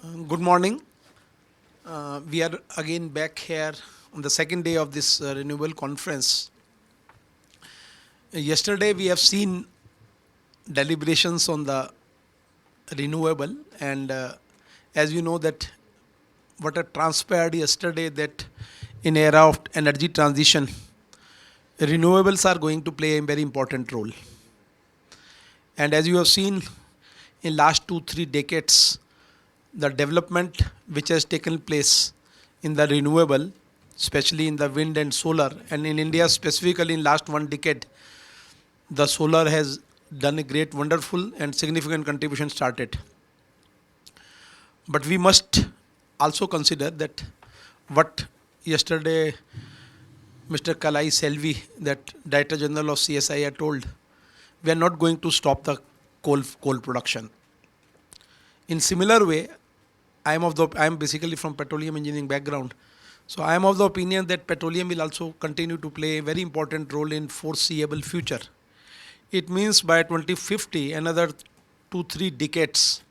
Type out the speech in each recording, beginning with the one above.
Good morning. We are again back here on the second day of this renewable conference. Yesterday we have seen deliberations on the renewable, and as you know that what had transpired yesterday, that in era of energy transition, renewables are going to play a very important role. And as you have seen in last 2-3 decades, the development which has taken place in the renewable, especially in the wind and solar, and in India specifically in last 1 decade, the solar has done a great, wonderful and significant contribution started. But we must also consider that what yesterday Mr. Kalai Selvi, that Director General of CSI, had told, we are not going to stop the coal production. In similar way, I am basically from petroleum engineering background, so I am of the opinion that petroleum will also continue to play a very important role in foreseeable future. It means by 2050, another 2-3 decades,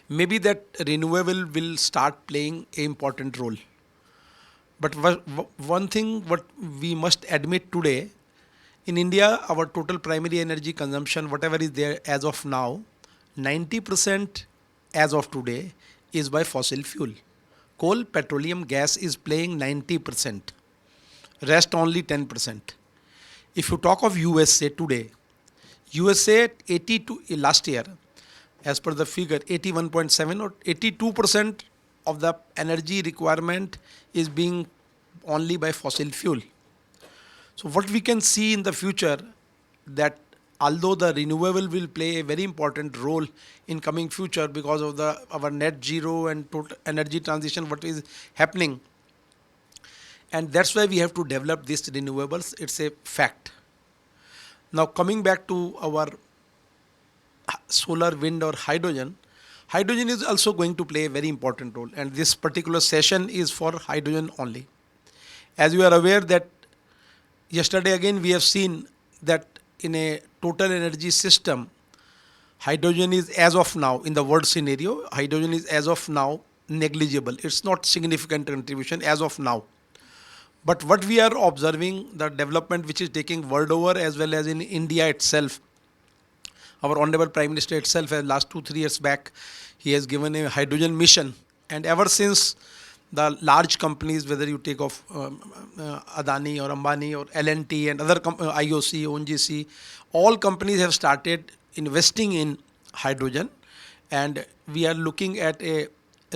maybe that renewable will start playing an important role. But one thing what we must admit today, in India, our total primary energy consumption, whatever is there as of now, 90% as of today is by fossil fuel. Coal, petroleum, gas is playing 90%. Rest only 10%. If you talk of USA today, USA 82 last year, as per the figure 81.7 or 82% of the energy requirement is being only by fossil fuel. So what we can see in the future, that although the renewable will play a very important role in coming future because of our net zero and total energy transition what is happening, and that's why we have to develop these renewables. It's a fact. Now coming back to our solar, wind or hydrogen is also going to play a very important role, and this particular session is for hydrogen only. As you are aware that yesterday again we have seen that in a total energy system, hydrogen is as of now, in the world scenario, hydrogen is as of now negligible. It's not significant contribution as of now. But what we are observing, the development which is taking world over as well as in India itself, our Honorable Prime Minister itself, last 2-3 years back, he has given a hydrogen mission, and ever since the large companies, whether you take of Adani or Ambani or L&T and other IOC, ONGC, all companies have started investing in hydrogen, and we are looking at a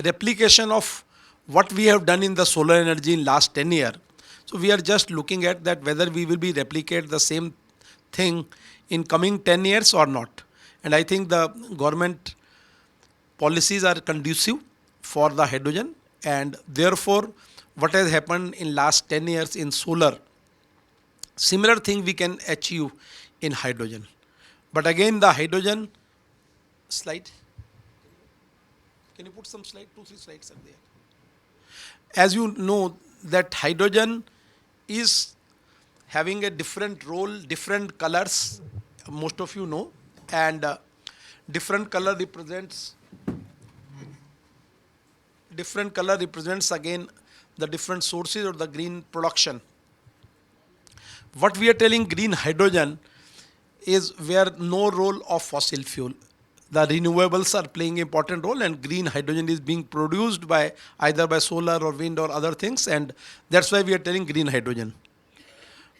replication of what we have done in the solar energy in last 10 years. So we are just looking at that whether we will be replicate the same thing in coming 10 years or not. And I think the government policies are conducive for the hydrogen, and therefore what has happened in last 10 years in solar, similar thing we can achieve in hydrogen. But again, the hydrogen slide, can you put some slide, 2-3 slides are there. As you know that hydrogen is having a different role, different colors, most of you know, and different color represents again the different sources of the green production. What we are telling green hydrogen is where no role of fossil fuel. The renewables are playing an important role, and green hydrogen is being produced by either by solar or wind or other things, and that's why we are telling green hydrogen.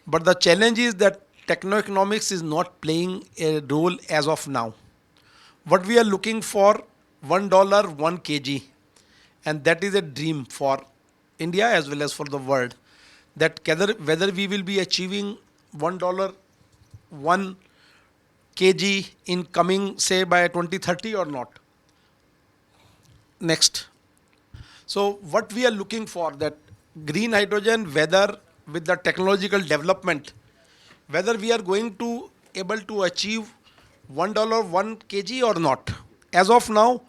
But the challenge is that techno-economics is not playing a role as of now. What we are looking for, $1 1 kg, and that is a dream for India as well as for the world, that whether we will be achieving $1 1 kg in coming, say, by 2030 or not. Next. So what we are looking for, that green hydrogen, whether with the technological development, whether we are going to able to achieve $1 1 kg or not. As of now,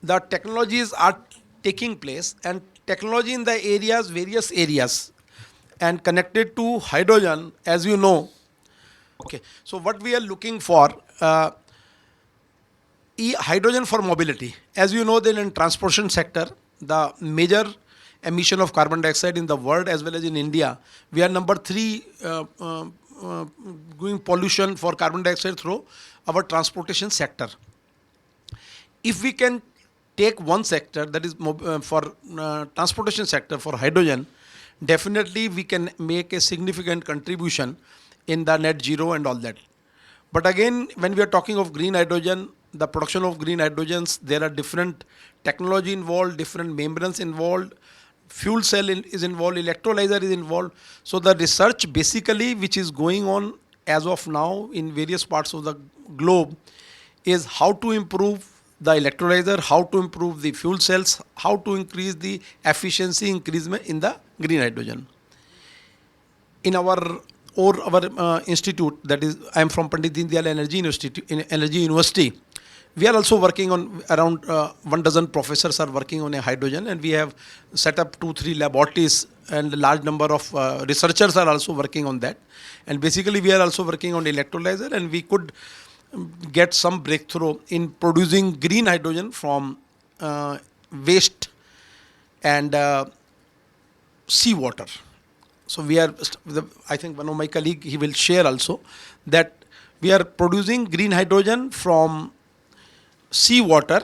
the technologies are taking place, and technology in the areas, various areas, and connected to hydrogen, as you know. Okay, so what we are looking for, Hydrogen for mobility. As you know, then in transportation sector, the major emission of carbon dioxide in the world as well as in India, we are number 3 doing pollution for carbon dioxide through our transportation sector. If we can take one sector, that is for transportation sector for hydrogen, definitely we can make a significant contribution in the net zero and all that. But again, when we are talking of green hydrogen, the production of green hydrogens, there are different technology involved, different membranes involved, fuel cell is involved, electrolyzer is involved. So the research basically which is going on as of now in various parts of the globe is how to improve the electrolyzer, how to improve the fuel cells, how to increase the efficiency increasement in the green hydrogen. In our institute, that is, I am from Pandit Deendayal Energy University. We are also working on around 12 professors are working on a hydrogen, and we have set up 2-3 laboratories, and a large number of researchers are also working on that. And basically, we are also working on electrolyzer, and we could get some breakthrough in producing green hydrogen from waste and seawater. So we are, I think one of my colleague, he will share also that we are producing green hydrogen from seawater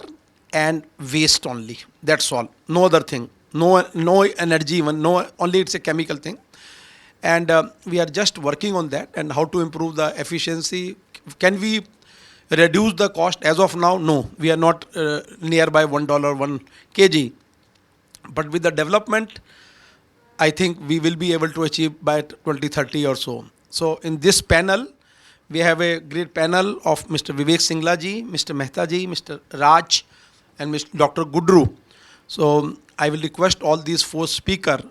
and waste only. That's all. No other thing. No energy even. No, only it's a chemical thing. And we are just working on that and how to improve the efficiency. Can we reduce the cost? As of now, no. We are not nearby $1 1 kg. But with the development, I think we will be able to achieve by 2030 or so. So in this panel, we have a great panel of Mr. Vivek Singla ji, Mr. Mehta ji, Mr. Raj, and Mr. Dr. Gudru. So I will request all these 4 speakers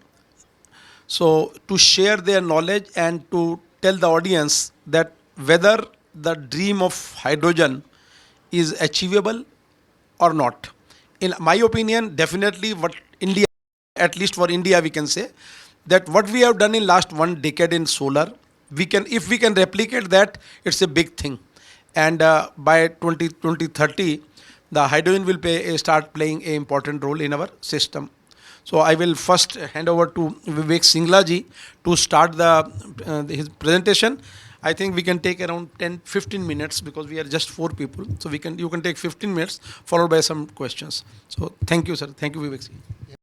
so to share their knowledge and to tell the audience that whether the dream of hydrogen is achievable or not. In my opinion, definitely what India, at least for India, we can say that what we have done in last 1 decade in solar, we can, if we can replicate that, it's a big thing. And by 2030, the hydrogen will start playing an important role in our system. So I will first hand over to Vivek Singla ji to start his presentation. I think we can take around 10-15 minutes because we are just 4 people. So you can take 15 minutes followed by some questions. So thank you, sir. Thank you, Vivek ji.